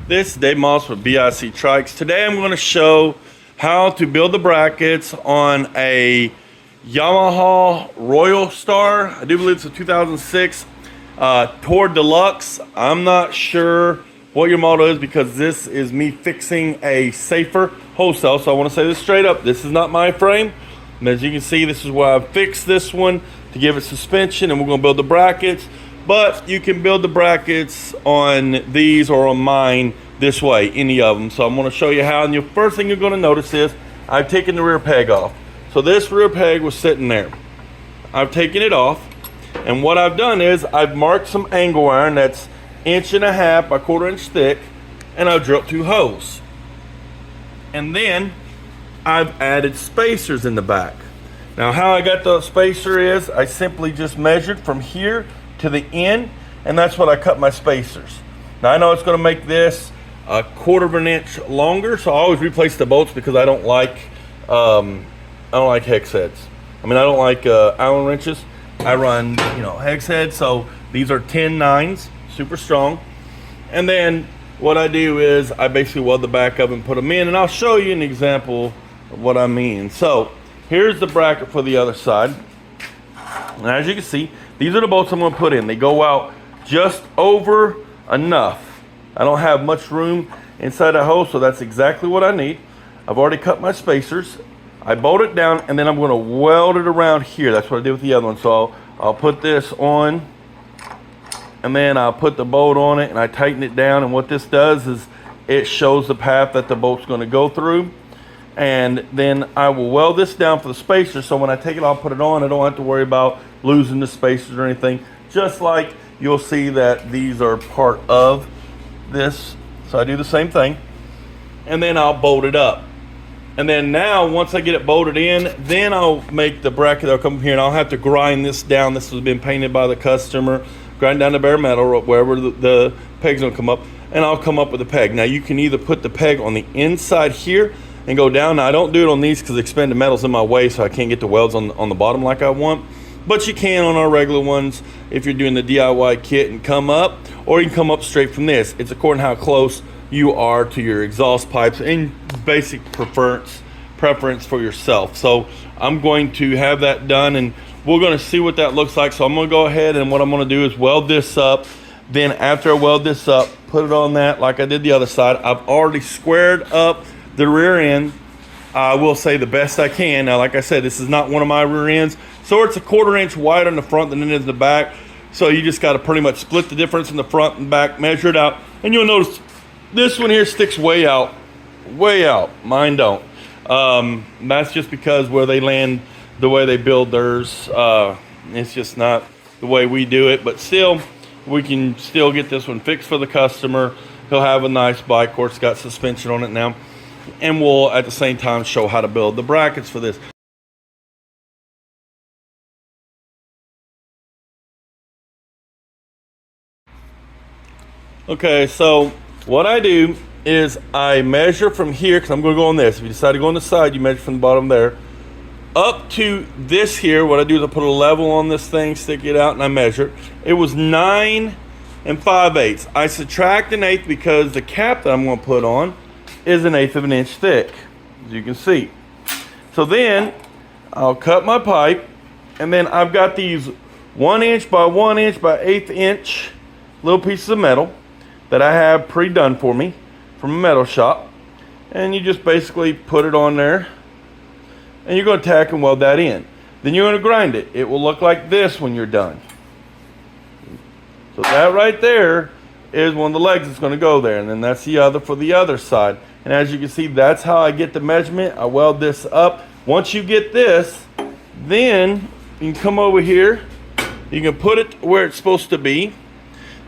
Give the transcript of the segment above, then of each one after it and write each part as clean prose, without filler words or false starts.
This is Dave Moss with BIC Trikes. Today I'm going to show how to build the brackets on a Yamaha Royal Star. I do believe it's a 2006 Tour Deluxe. I'm not sure what your model is because this is me fixing a safer wholesale. So I want to say this straight up. This is not my frame. And as you can see, this is where I fixed this one to give it suspension, and we're going to build the brackets. But you can build the brackets on these or on mine this way, any of them. So I'm going to show you how. And the first thing you're going to notice is I've taken the rear peg off. So this rear peg was sitting there. I've taken it off. And what I've done is I've marked some angle iron that's 1.5 inches by 1/4 inch thick. And I've drilled 2 holes. And then I've added spacers in the back. Now how I got the spacer is I simply just measured from here to the end, and that's what I cut my spacers. Now I know it's going to make this a 1/4 inch longer, so I always replace the bolts because I don't like hex heads. I mean, I don't like Allen wrenches. I run hex heads, so these are 10-9s, super strong. And then what I do is I basically weld the back up and put them in, and I'll show you an example of what I mean. So here's the bracket for the other side, and as you can see, these are the bolts I'm going to put in. They go out just over enough. I don't have much room inside the hole, so that's exactly what I need. I've already cut my spacers. I bolt it down, and then I'm going to weld it around here. That's what I did with the other one. So I'll put this on, and then I'll put the bolt on it, and I tighten it down. And what this does is it shows the path that the bolt's going to go through. And then I will weld this down for the spacer, so when I take it off, put it on, I don't have to worry about losing the spacers or anything. Just like you'll see that these are part of this. So I do the same thing. And then I'll bolt it up. And then now, once I get it bolted in, then I'll make the bracket that'll come here, and I'll have to grind this down. This has been painted by the customer. Grind down the bare metal, wherever the peg's gonna come up, and I'll come up with a peg. Now you can either put the peg on the inside here and go down. Now I don't do it on these because the expanded metal's in my way, so I can't get the welds on the bottom like I want. But you can on our regular ones if you're doing the DIY kit and come up, or you can come up straight from this. It's according to how close you are to your exhaust pipes and basic preference for yourself. So I'm going to have that done, and we're going to see what that looks like. So I'm going to go ahead, and what I'm going to do is weld this up. Then after I weld this up, put it on that like I did the other side. I've already squared up the rear end. I will say the best I can. Now, like I said, this is not one of my rear ends, so it's a 1/4 inch wider in the front than it is in the back. So you just got to pretty much split the difference in the front and back, measure it out, and you'll notice this one here sticks way out, way out. Mine don't. That's just because where they land, the way they build theirs, it's just not the way we do it. But still, we can still get this one fixed for the customer. He'll have a nice bike. Of course, it's got suspension on it now. And we'll at the same time show how to build the brackets for this. Okay, so what I do is I measure from here, because I'm going to go on this. If you decide to go on the side, you measure from the bottom there up to this here. What I do is I put a level on this thing, stick it out, and I measure. It was 9 5/8. I subtract 1/8 because the cap that I'm going to put on is 1/8 inch thick, as you can see. So then I'll cut my pipe, and then I've got these 1 inch by 1 inch by 1/8 inch little pieces of metal that I have pre-done for me from a metal shop. And you just basically put it on there, and you're going to tack and weld that in. Then you're going to grind it. It will look like this when you're done. So that right there is one of the legs that's going to go there, and then that's the other for the other side. And as you can see, that's how I get the measurement. I weld this up. Once you get this, then you can come over here. You can put it where it's supposed to be.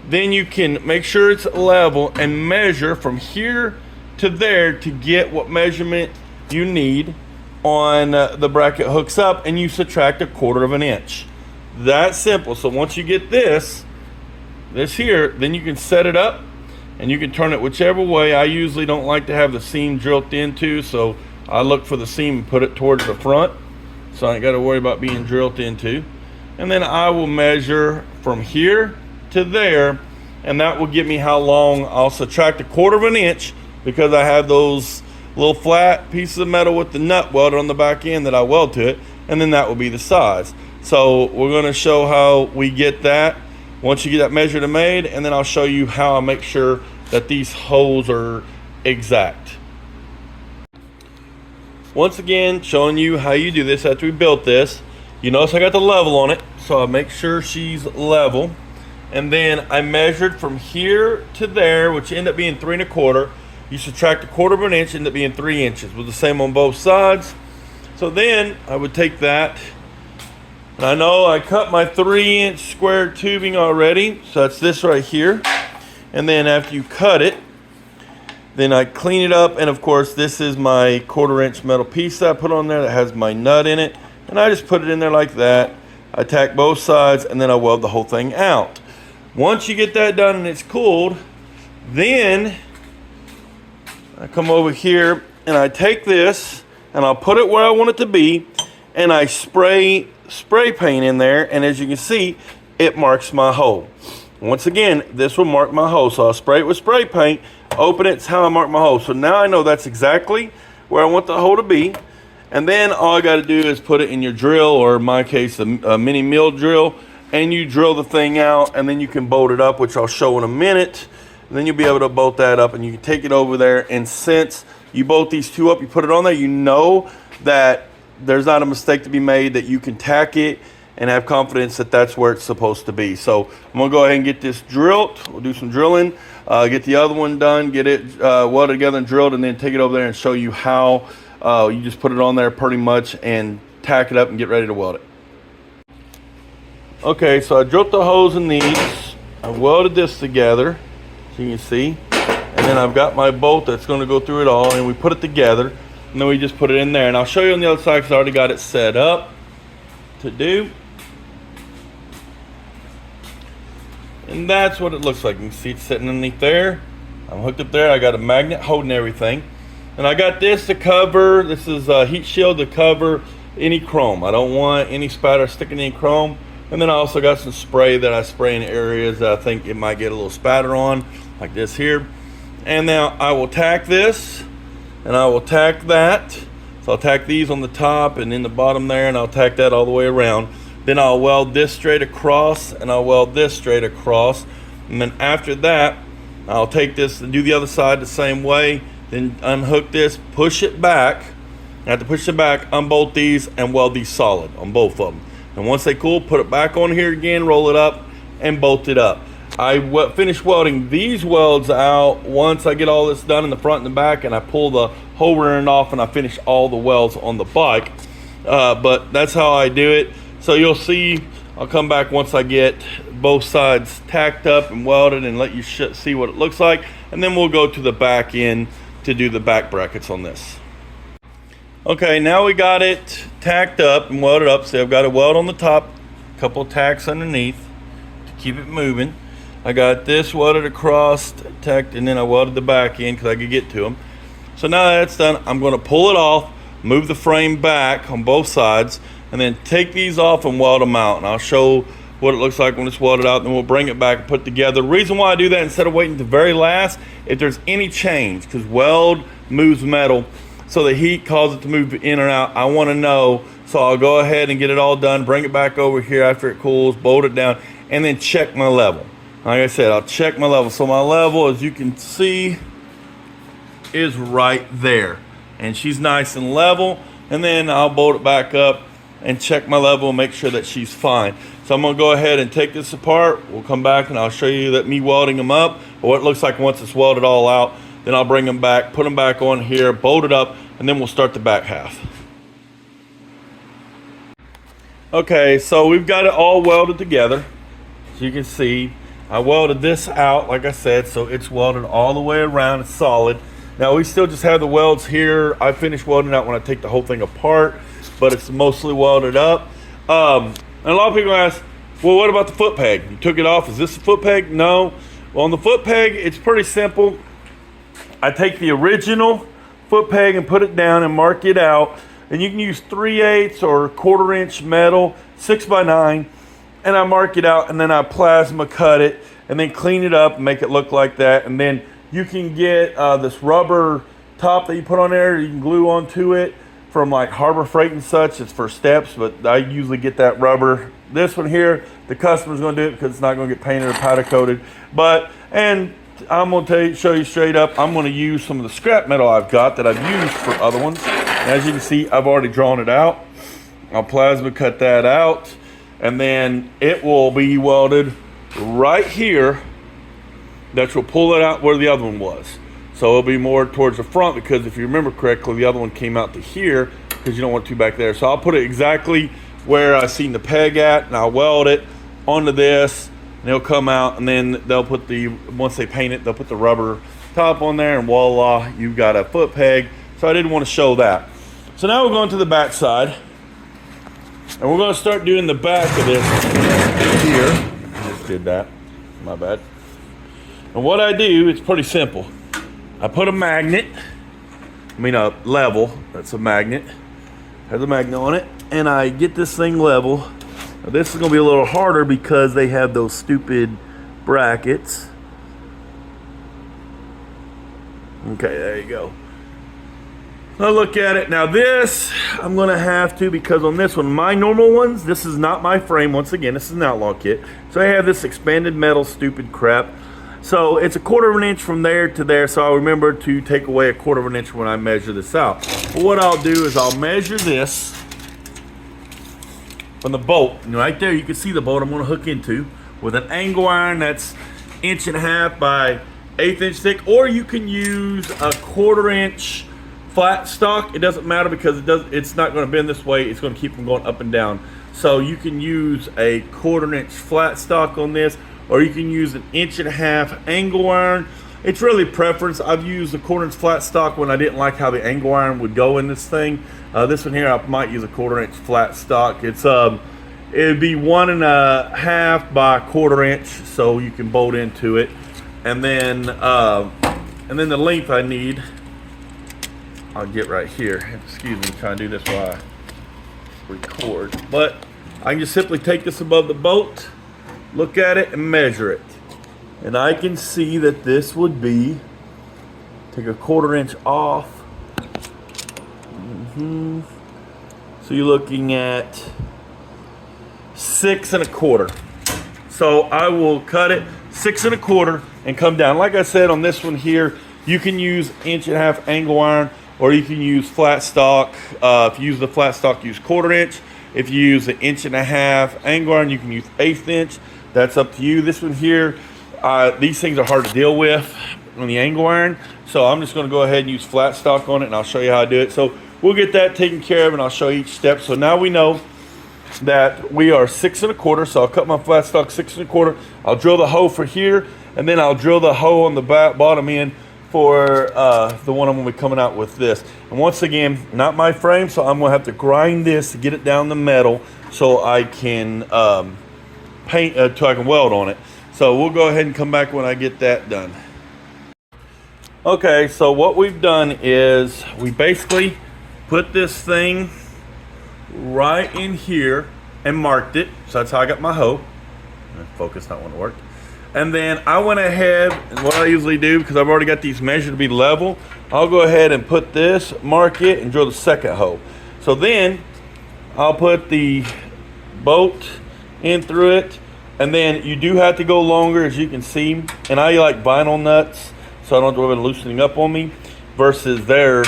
Then you can make sure it's level and measure from here to there to get what measurement you need on the bracket hooks up, and you subtract 1/4 inch. That's simple. So once you get this here, then you can set it up, and you can turn it whichever way. I usually don't like to have the seam drilled into, so I look for the seam and put it towards the front, so I ain't got to worry about being drilled into. And then I will measure from here to there, and that will give me how long. I'll subtract 1/4 of an inch because I have those little flat pieces of metal with the nut welded on the back end that I weld to it, and then that will be the size. So we're going to show how we get that once you get that measured and made, and then I'll show you how I make sure that these holes are exact. Once again, showing you how you do this after we built this. You notice I got the level on it, so I make sure she's level. And then I measured from here to there, which ended up being 3 1/4. You subtract 1/4 of an inch, ended up being 3 inches. Was the same on both sides. So then I would take that, and I know I cut my 3-inch square tubing already, so that's this right here. And then after you cut it, then I clean it up, and of course this is my 1/4 inch metal piece that I put on there that has my nut in it, and I just put it in there like that. I tack both sides, and then I weld the whole thing out. Once you get that done and it's cooled, then I come over here and I take this and I'll put it where I want it to be, and I spray paint in there, and as you can see, it marks my hole. Once again, this will mark my hole, so I'll spray it with spray paint, open it, it's how I mark my hole. So now I know that's exactly where I want the hole to be, and then all I got to do is put it in your drill, or in my case a mini mill drill, and you drill the thing out, and then you can bolt it up, which I'll show in a minute. And then you'll be able to bolt that up, and you can take it over there, and since you bolt these two up, you put it on there, you know that there's not a mistake to be made, that you can tack it and have confidence that that's where it's supposed to be. So I'm gonna go ahead and get this drilled. We'll do some drilling, get the other one done, get it welded together and drilled, and then take it over there and show you how you just put it on there pretty much and tack it up and get ready to weld it. Okay, so I drilled the holes in these. I welded this together, so you can see. And then I've got my bolt that's going to go through it all, and we put it together, and then we just put it in there. And I'll show you on the other side because I already got it set up to do. And that's what it looks like. You can see it's sitting underneath there. I'm hooked up there. I got a magnet holding everything. And I got this to cover, this is a heat shield to cover any chrome. I don't want any spatter sticking in chrome. And then I also got some spray that I spray in areas that I think it might get a little spatter on, like this here. And now I will tack this, and I will tack that. So I'll tack these on the top and in the bottom there, and I'll tack that all the way around. Then I'll weld this straight across, and I'll weld this straight across. And then after that, I'll take this and do the other side the same way. Then unhook this, push it back. I have to push it back, unbolt these, and weld these solid on both of them. And once they cool, put it back on here again, roll it up, and bolt it up. I finish welding these welds out once I get all this done in the front and the back, and I pull the hole rearing off, and I finish all the welds on the bike. But that's how I do it. So you'll see, I'll come back once I get both sides tacked up and welded and let you see what it looks like. And then we'll go to the back end to do the back brackets on this. Okay, now we got it tacked up and welded up. So I've got a weld on the top, a couple of tacks underneath to keep it moving. I got this welded across, tacked, and then I welded the back end because I could get to them. So now that that's done, I'm going to pull it off, move the frame back on both sides, and then take these off and weld them out. And I'll show what it looks like when it's welded out, and then we'll bring it back and put it together. The reason why I do that instead of waiting to the very last, if there's any change, because weld moves metal, so the heat causes it to move in and out. I want to know, so I'll go ahead and get it all done, bring it back over here after it cools, bolt it down, and then check my level. Like I said, I'll check my level. So my level, as you can see, is right there. And she's nice and level. And then I'll bolt it back up and check my level and make sure that she's fine. So I'm going to go ahead and take this apart. We'll come back and I'll show you that me welding them up, or what it looks like once it's welded all out. Then I'll bring them back, put them back on here, bolt it up, and then we'll start the back half. Okay, so we've got it all welded together. As you can see, I welded this out, like I said, so it's welded all the way around, it's solid. Now we still just have the welds here. I finish welding out when I take the whole thing apart, but it's mostly welded up. And a lot of people ask, well, what about the foot peg? You took it off, is this a foot peg? No. Well, on the foot peg, it's pretty simple. I take the original foot peg and put it down and mark it out. And you can use 3/8 or 1/4 inch metal, 6x9. And I mark it out, and then I plasma cut it, and then clean it up and make it look like that. And then you can get this rubber top that you put on there, you can glue onto it from like Harbor Freight and such. It's for steps, but I usually get that rubber. This one here, the customer's gonna do it because it's not gonna get painted or powder coated. And I'm gonna show you straight up, I'm gonna use some of the scrap metal I've got that I've used for other ones. And as you can see, I've already drawn it out. I'll plasma cut that out, and then it will be welded right here. That will pull it out where the other one was. So it'll be more towards the front, because if you remember correctly, the other one came out to here because you don't want two back there. So I'll put it exactly where I seen the peg at, and I'll weld it onto this, and it'll come out, and then they'll put once they paint it, they'll put the rubber top on there, and voila, you've got a foot peg. So I didn't want to show that. So now we're going to the back side, and we're going to start doing the back of this here. I just did that, my bad. And what I do, it's pretty simple. I put a magnet, a level, that's a magnet, has a magnet on it, and I get this thing level. Now this is gonna be a little harder because they have those stupid brackets. Okay, there you go. Now look at it. Now this, I'm gonna have to, because on this one, my normal ones, this is not my frame, once again, this is an outlaw kit. So I have this expanded metal stupid crap. So it's 1/4 of an inch from there to there, so I'll remember to take away 1/4 of an inch when I measure this out. But what I'll do is I'll measure this from the bolt. And right there you can see the bolt I'm going to hook into with an angle iron that's 1.5 inch by 1/8 inch thick, or you can use a 1/4 inch flat stock. It doesn't matter because it's not going to bend this way, it's going to keep them going up and down. So you can use a 1/4 inch flat stock on this, or you can use an 1.5 inch angle iron. It's really preference. I've used a 1/4 inch flat stock when I didn't like how the angle iron would go in this thing. This one here, I might use a 1/4 inch flat stock. It'd be 1.5 by 1/4 inch, so you can bolt into it. And then the length I need, I'll get right here. Excuse me, I'm trying to do this while I record. But I can just simply take this above the bolt, look at it, and measure it. And I can see that this would be, take a 1/4 inch off. So you're looking at 6 1/4. So I will cut it 6 1/4 and come down. Like I said on this one here, you can use 1.5 inch angle iron, or you can use flat stock. If you use the flat stock, use 1/4 inch. If you use an 1.5 inch angle iron, you can use 1/8 inch. That's up to you. This one here, these things are hard to deal with on the angle iron, so I'm just going to go ahead and use flat stock on it, and I'll show you how to do it. So we'll get that taken care of, and I'll show you each step. So now we know that we are 6 1/4, so I'll cut my flat stock 6 1/4. I'll drill the hole for here, and then I'll drill the hole on the bottom end for the one I'm going to be coming out with this. And once again, not my frame, so I'm going to have to grind this to get it down the metal so I can paint, so I can weld on it. So we'll go ahead and come back when I get that done. Okay, so what we've done is we basically put this thing right in here and marked it. So that's how I got my hoe. Focus, not want to work. And then I went ahead, and what I usually do, because I've already got these measured to be level, I'll go ahead and put this, mark it, and drill the second hole. So then I'll put the bolt in through it, and then you do have to go longer, as you can see. And I like vinyl nuts, so I don't have to worry about loosening up on me, versus their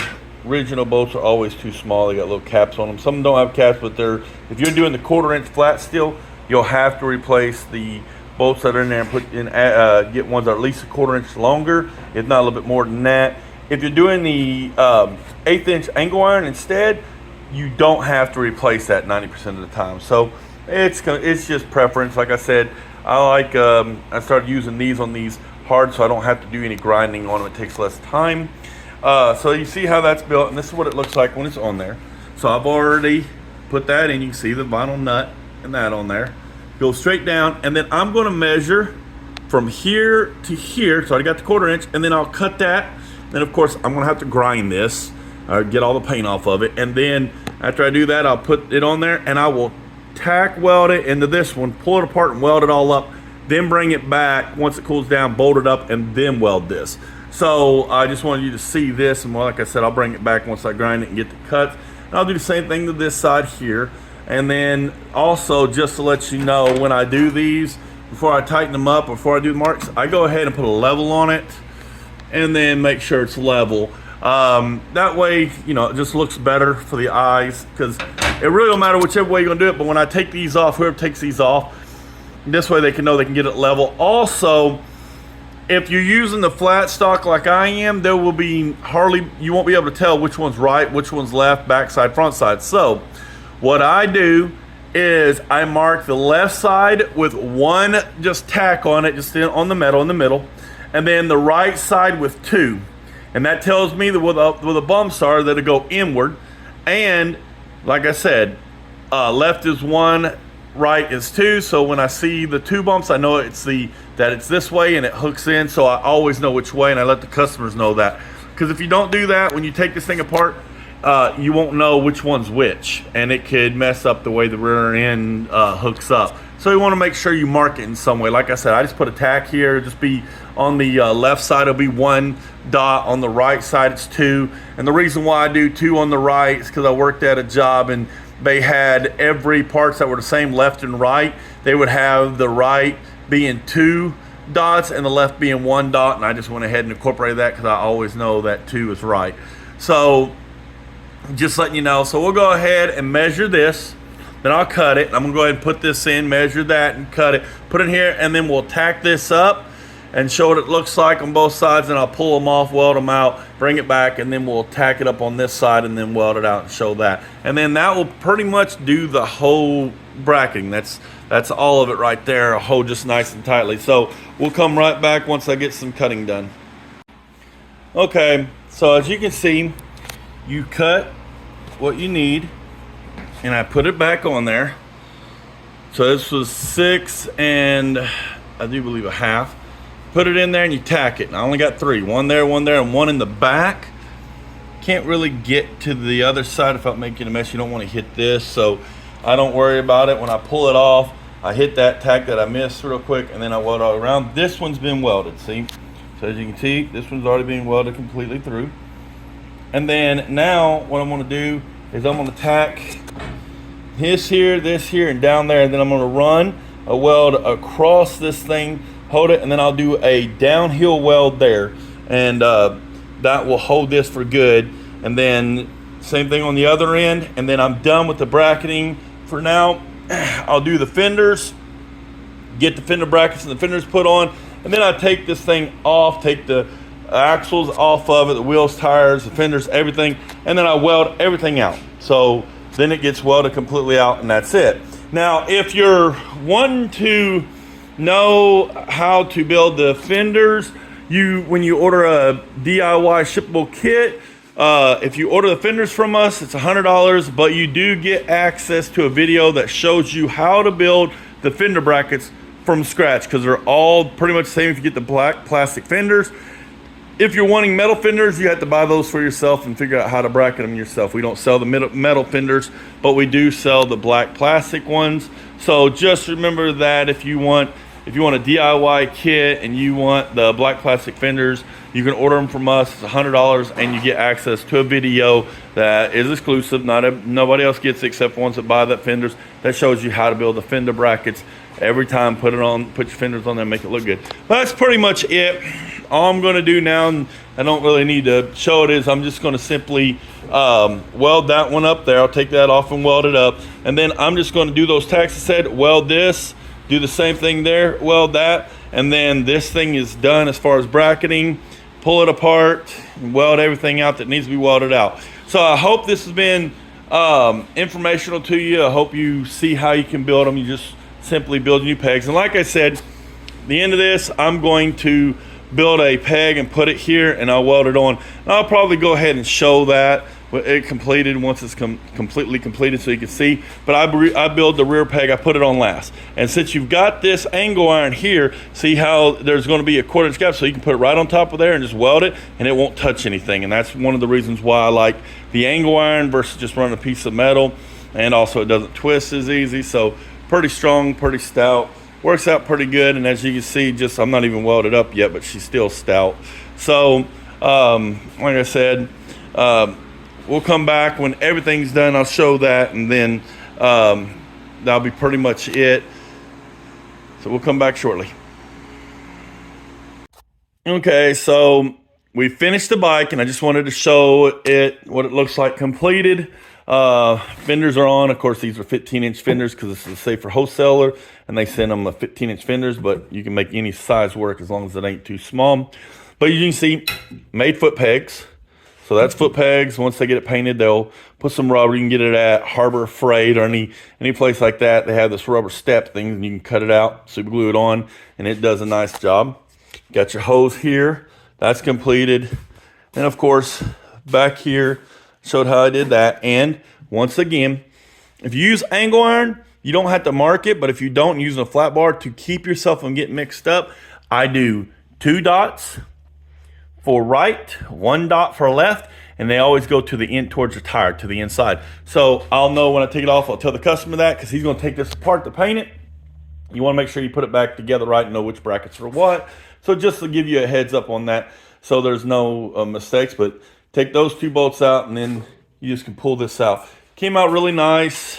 original bolts are always too small. They got little caps on them. Some don't have caps, but if you're doing the 1/4 inch flat steel, you'll have to replace the bolts that are in there and put in, get ones that are at least 1/4 inch longer, if not a little bit more than that. If you're doing the 1/8 inch angle iron instead, you don't have to replace that 90% of the time. So it's just preference. Like I said, I started using these on these hard, so I don't have to do any grinding on them. It takes less time. So you see how that's built, and this is what it looks like when it's on there. So I've already put that in. You can see the vinyl nut and that on there. Go straight down, and then I'm going to measure from here to here. So I got the 1/4 inch, and then I'll cut that. Then of course I'm going to have to grind this, get all the paint off of it, and then after I do that, I'll put it on there, and I will tack weld it into this one, pull it apart and weld it all up then bring it back once it cools down, bolt it up, and then weld this. So I just wanted you to see this, and like I said, I'll bring it back once I grind it and get the cuts. And I'll do the same thing to this side here. And then also, just to let you know, when I do these, before I tighten them up, before I do the marks, I go ahead and put a level on it and then make sure it's level. That way, you know, it just looks better for the eyes, because it really don't matter whichever way you're gonna do it. But when I take these off, whoever takes these off, this way they can know they can get it level. Also, if you're using the flat stock like I am, there will be you won't be able to tell which one's right, which one's left, backside, front side. So what I do is I mark the left side with one just tack on it, just on the metal in the middle, and then the right side with two. And that tells me that where the bumps are, that it'll go inward. And like I said, left is one, right is two. So when I see the two bumps, I know that it's this way and it hooks in. So I always know which way, and I let the customers know that. Because if you don't do that, when you take this thing apart, you won't know which one's which, and it could mess up the way the rear end hooks up. So you want to make sure you mark it in some way. Like I said, I just put a tack here. Just be on the left side, it'll be one dot. On the right side, it's two. And the reason why I do two on the right is because I worked at a job and they had every parts that were the same left and right. They would have the right being two dots and the left being one dot, and I just went ahead and incorporated that because I always know that two is right. So just letting you know. So we'll go ahead and measure this, then I'll cut it. I'm gonna go ahead and put this in, measure that, and cut it, put it in here, and then we'll tack this up and show what it looks like on both sides. And I'll pull them off, weld them out, bring it back, and then we'll tack it up on this side and then weld it out and show that. And then that will pretty much do the whole bracketing. That's all of it right there. I'll hold just nice and tightly. So we'll come right back once I get some cutting done. Okay, so as you can see, you cut what you need, and I put it back on there. So this was 6 and I do believe a half. Put it in there and you tack it. And I only got 3, one there, and one in the back. Can't really get to the other side without making a mess. You don't want to hit this, so I don't worry about it. When I pull it off, I hit that tack that I missed real quick, and then I weld all around. This one's been welded, see? So as you can see, this one's already been welded completely through. And then now what I'm gonna do is I'm gonna tack this here, and down there, and then I'm gonna run a weld across this thing, hold it, and then I'll do a downhill weld there, and that will hold this for good. And then same thing on the other end, and then I'm done with the bracketing for now. I'll do the fenders, get the fender brackets and the fenders put on, and then I take this thing off, take the axles off of it, the wheels, tires, the fenders, everything, and then I weld everything out. So then it gets welded completely out, and that's it. Now, if you're wanting to know how to build the fenders, when you order a DIY shippable kit, if you order the fenders from us, it's $100, but you do get access to a video that shows you how to build the fender brackets from scratch, because they're all pretty much the same if you get the black plastic fenders. If you're wanting metal fenders, you have to buy those for yourself and figure out how to bracket them yourself. We don't sell the metal fenders, but we do sell the black plastic ones. So just remember that if you want a DIY kit and you want the black plastic fenders, you can order them from us. It's $100, and you get access to a video that is exclusive. Nobody else gets it except for ones that buy that fenders, that shows you how to build the fender brackets. Every time, put your fenders on there, make it look good. But that's pretty much it. All I'm going to do now, and I don't really need to show it, is I'm just going to simply weld that one up there. I'll take that off and weld it up, and then I'm just going to do those tacks I said, weld this, do the same thing there, weld that, and then this thing is done as far as bracketing. Pull it apart and weld everything out that needs to be welded out. So I hope this has been informational to you. I hope you see how you can build them. You just simply build new pegs. And like I said, the end of this, I'm going to build a peg and put it here, and I'll weld it on. And I'll probably go ahead and show that it completed once it's completely completed, so you can see. But I build the rear peg, I put it on last. And since you've got this angle iron here, see how there's going to be a 1/4 gap, so you can put it right on top of there and just weld it, and it won't touch anything. And that's one of the reasons why I like the angle iron versus just running a piece of metal. And also it doesn't twist as easy. So pretty strong, pretty stout, works out pretty good. And as you can see, just I'm not even welded up yet, but she's still stout. So like I said, we'll come back when everything's done. I'll show that, and then that'll be pretty much it. So we'll come back shortly. Okay, so we finished the bike, and I just wanted to show it what it looks like completed. Fenders are on. Of course, these are 15-inch fenders because this is a safer wholesaler, and they send them the 15-inch fenders, but you can make any size work as long as it ain't too small. But you can see, made foot pegs. So that's foot pegs. Once they get it painted, they'll put some rubber. You can get it at Harbor Freight or any place like that. They have this rubber step thing, and you can cut it out, super glue it on, and it does a nice job. Got your hose here. That's completed. And of course, back here, showed how I did that. And once again, if you use angle iron, you don't have to mark it, but if you don't, using a flat bar to keep yourself from getting mixed up, I do 2 dots for right, 1 dot for left, and they always go to the end towards the tire, to the inside. So I'll know when I take it off. I'll tell the customer that because he's going to take this apart to paint it. You want to make sure you put it back together right and know which brackets are what. So just to give you a heads up on that, so there's no mistakes. But take those 2 bolts out, and then you just can pull this out. Came out really nice,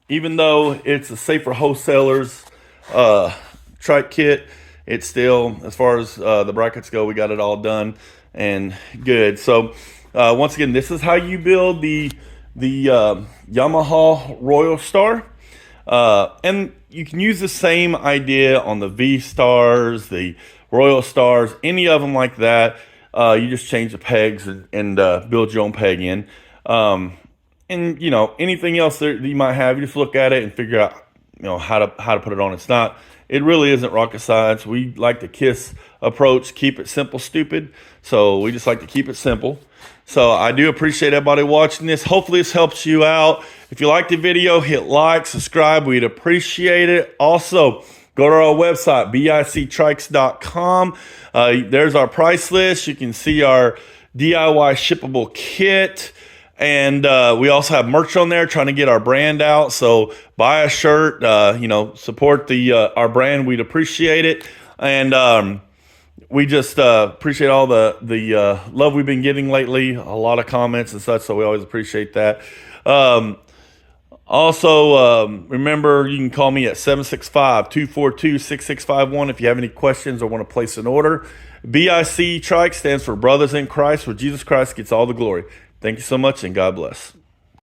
even though it's a safer wholesaler's trike kit. It's still, as far as the brackets go, we got it all done and good. So once again, this is how you build the Yamaha Royal Star. And you can use the same idea on the V-Stars, the Royal Stars, any of them like that. You just change the pegs and build your own peg in. And, you know, anything else that you might have, you just look at it and figure out, you know, how to put it on. It really isn't rocket science. We like the KISS approach, keep it simple, stupid. So we just like to keep it simple. So I do appreciate everybody watching this. Hopefully this helps you out. If you like the video, hit like, subscribe. We'd appreciate it. Also, go to our website, bictrikes.com. There's our price list. You can see our DIY shippable kit. And we also have merch on there, trying to get our brand out. So buy a shirt, you know, support our brand. We'd appreciate it. And we just appreciate all the love we've been getting lately. A lot of comments and such, so we always appreciate that. Also, remember, you can call me at 765-242-6651 if you have any questions or want to place an order. BIC Trikes stands for Brothers in Christ, where Jesus Christ gets all the glory. Thank you so much, and God bless.